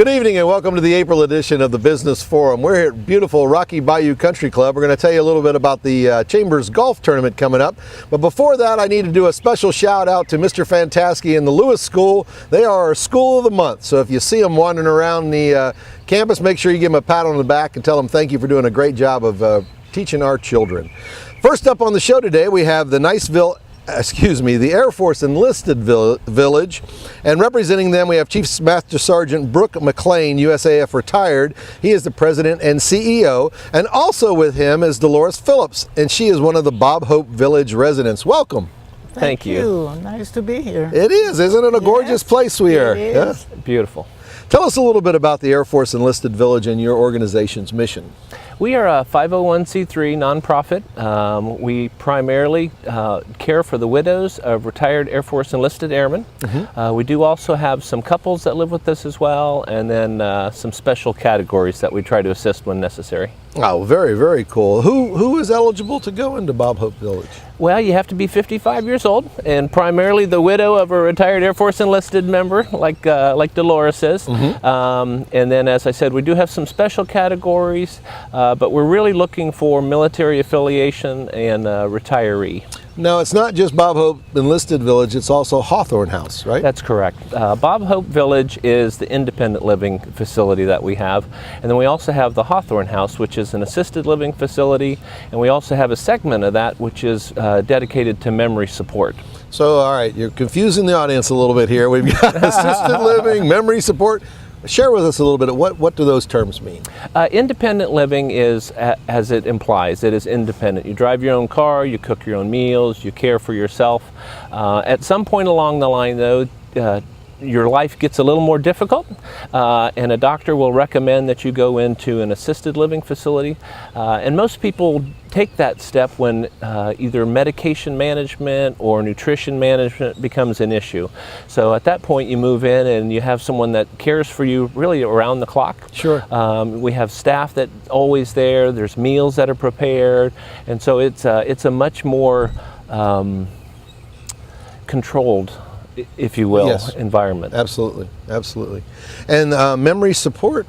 Good evening and welcome to the April edition of the Business Forum. We're here at beautiful Rocky Bayou Country Club. We're going to tell you a little bit about the Chambers Golf Tournament coming up. But before that, I need to do a special shout out to Mr. Fantasky and the Lewis School. They are our school of the month. So if you see them wandering around the campus, make sure you give them a pat on the back and tell them thank you for doing a great job of teaching our children. First up on the show today, we have the the Air Force Enlisted Village, and representing them we have Chief Master Sergeant Brooke McLean, USAF retired. He is the president and CEO, and also with him is Dolores Phillips, and she is one of the Bob Hope Village residents. Welcome. Thank you. Nice to be here. It is, isn't it a gorgeous place we are? It is. Yeah? Beautiful. Tell us a little bit about the Air Force Enlisted Village and your organization's mission. We are a 501c3 nonprofit. We primarily care for the widows of retired Air Force enlisted airmen. We do also have some couples that live with us as well, and then some special categories that we try to assist when necessary. Oh, very, very cool. Who is eligible to go into Bob Hope Village? Well, you have to be 55 years old, and primarily the widow of a retired Air Force enlisted member, like Dolores is. And then, as I said, we do have some special categories, but we're really looking for military affiliation and retiree. Now, it's not just Bob Hope Enlisted Village, it's also Hawthorne House, right? That's correct. Bob Hope Village is the independent living facility that we have. And then we also have the Hawthorne House, which is an assisted living facility. And we also have a segment of that which is dedicated to memory support. So, all right, you're confusing the audience a little bit here. We've got assisted living, memory support. Share with us a little bit of what do those terms mean? Independent living is, as it implies, it is independent. You drive your own car, you cook your own meals, you care for yourself. At some point along the line, though, your life gets a little more difficult, and a doctor will recommend that you go into an assisted living facility. And most people take that step when either medication management or nutrition management becomes an issue. So at that point you move in and you have someone that cares for you really around the clock. Sure. We have staff that's always there, there's meals that are prepared, and so it's a much more controlled, if you will, yes, environment. Absolutely, absolutely. And memory support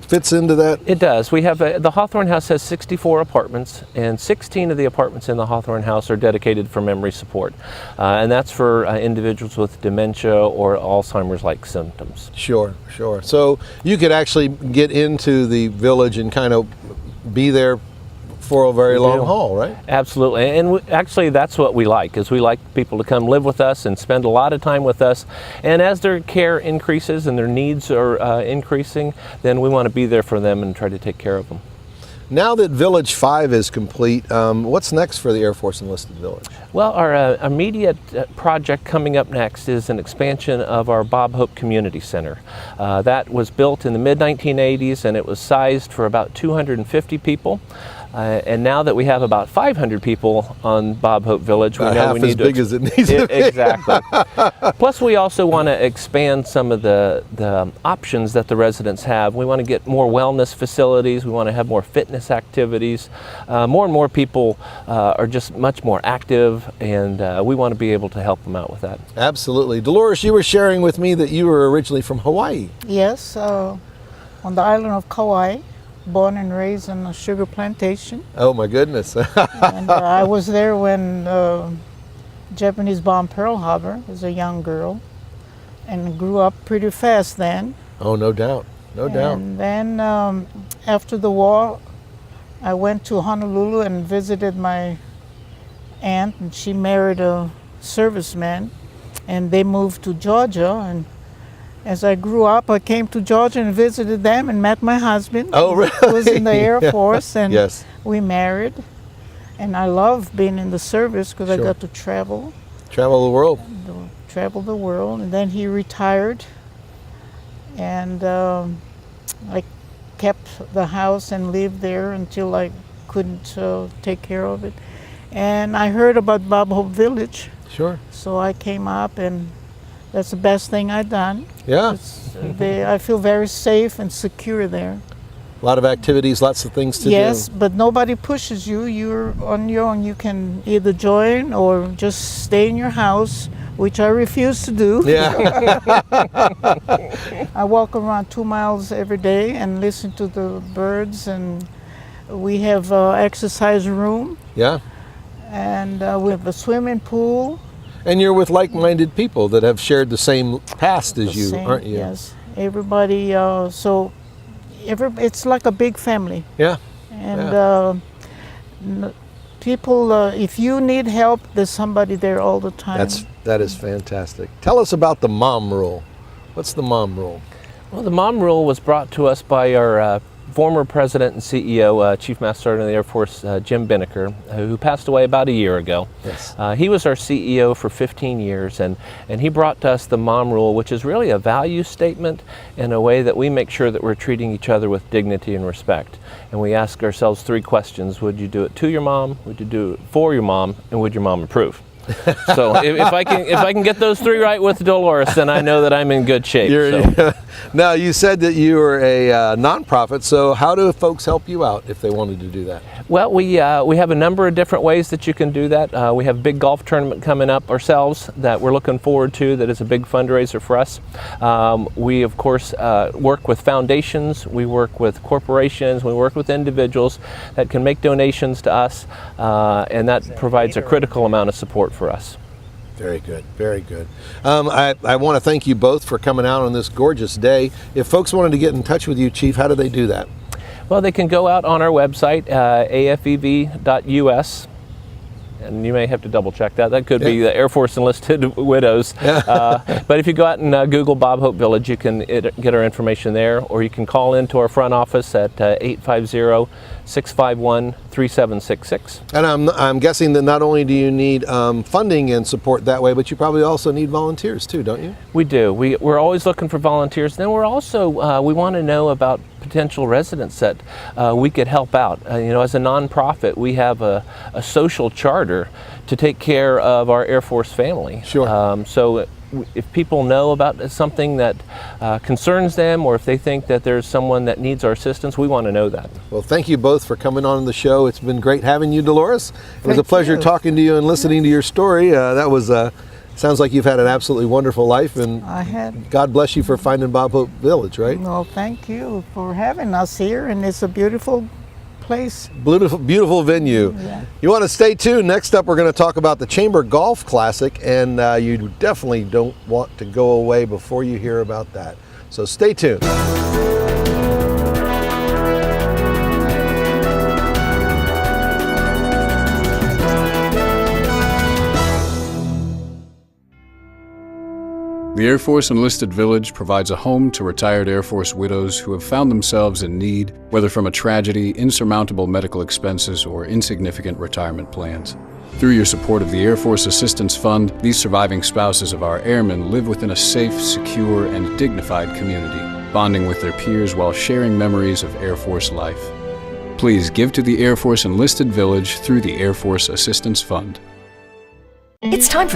fits into that? It does. We have the Hawthorne House has 64 apartments, and 16 of the apartments in the Hawthorne House are dedicated for memory support, and that's for individuals with dementia or Alzheimer's-like symptoms. Sure, sure. So you could actually get into the village and kind of be there for a very long haul, right? Absolutely, and actually that's what we like, is we like people to come live with us and spend a lot of time with us, and as their care increases and their needs are increasing, then we want to be there for them and try to take care of them. Now that Village 5 is complete, what's next for the Air Force Enlisted Village? Well, our immediate project coming up next is an expansion of our Bob Hope Community Center. That was built in the mid-1980s, and it was sized for about 250 people. And now that we have about 500 people on Bob Hope Village, we know we need as big as it needs to be. Exactly. Plus, we also want to expand some of the options that the residents have. We want to get more wellness facilities. We want to have more fitness activities. More and more people are just much more active, and we want to be able to help them out with that. Absolutely. Dolores, you were sharing with me that you were originally from Hawaii. Yes, on the island of Kauai. Born and raised on a sugar plantation. Oh my goodness. And I was there when Japanese bombed Pearl Harbor as a young girl, and grew up pretty fast then. Oh, no doubt, no doubt. And then after the war, I went to Honolulu and visited my aunt, and she married a serviceman, and they moved to Georgia. And as I grew up, I came to Georgia and visited them and met my husband. Oh, really? Who was in the Air Force, and yes, we married. And I love being in the service because sure, I got to travel. Travel the world. Travel the world. And then he retired. And I kept the house and lived there until I couldn't take care of it. And I heard about Bob Hope Village. Sure. So I came up, and that's the best thing I've done. Yeah. I feel very safe and secure there. A lot of activities, lots of things to do. Yes, but nobody pushes you. You're on your own. You can either join or just stay in your house which I refuse to do. Yeah. I walk around 2 miles every day and listen to the birds, and we have an exercise room, Yeah. and we have a swimming pool. And you're with like-minded people that have shared the same past as you, Same, aren't you? Yes. Everybody, it's like a big family. Yeah. And people, if you need help, there's somebody there all the time. That is fantastic. Tell us about the mom rule. What's the mom rule? Well, the mom rule was brought to us by our former president and CEO, Chief Master Sergeant of the Air Force, Jim Binnicker, who passed away about a year ago. Yes. He was our CEO for 15 years, and he brought to us the mom rule, which is really a value statement in a way that we make sure that we're treating each other with dignity and respect. And we ask ourselves 3 questions. Would you do it to your mom? Would you do it for your mom? And would your mom approve? So if I can get those 3 right with Dolores, then I know that I'm in good shape. Now, you said that you were a nonprofit, so how do folks help you out if they wanted to do that? Well, we have a number of different ways that you can do that. We have a big golf tournament coming up ourselves that we're looking forward to, that is a big fundraiser for us. We, of course, work with foundations, we work with corporations, we work with individuals that can make donations to us, and that provides a critical amount of support for us. Very good, very good. I want to thank you both for coming out on this gorgeous day. If folks wanted to get in touch with you, Chief, how do they do that? Well, they can go out on our website, afev.us, and you may have to double check that. That could be the Air Force Enlisted Widows. But if you go out and Google Bob Hope Village, you can get our information there, or you can call into our front office at 850-651-3766. And I'm guessing that not only do you need funding and support that way, but you probably also need volunteers too, don't you? We do. We're always looking for volunteers. Then we're also, we want to know about potential residents that we could help out. As a nonprofit, we have a social charter to take care of our Air Force family. Sure. So if people know about something that concerns them, or if they think that there's someone that needs our assistance, we want to know that. Well, thank you both for coming on the show. It's been great having you, Dolores. It was a pleasure talking to you and listening to your story. That was sounds like you've had an absolutely wonderful life, and I had. God bless you for finding Bob Hope Village, right? Well, thank you for having us here, and it's a beautiful place. Beautiful, beautiful venue. Yeah. You want to stay tuned. Next up, we're going to talk about the Chamber Golf Classic, and you definitely don't want to go away before you hear about that. So stay tuned. The Air Force Enlisted Village provides a home to retired Air Force widows who have found themselves in need, whether from a tragedy, insurmountable medical expenses, or insignificant retirement plans. Through your support of the Air Force Assistance Fund, these surviving spouses of our airmen live within a safe, secure, and dignified community, bonding with their peers while sharing memories of Air Force life. Please give to the Air Force Enlisted Village through the Air Force Assistance Fund. It's time for the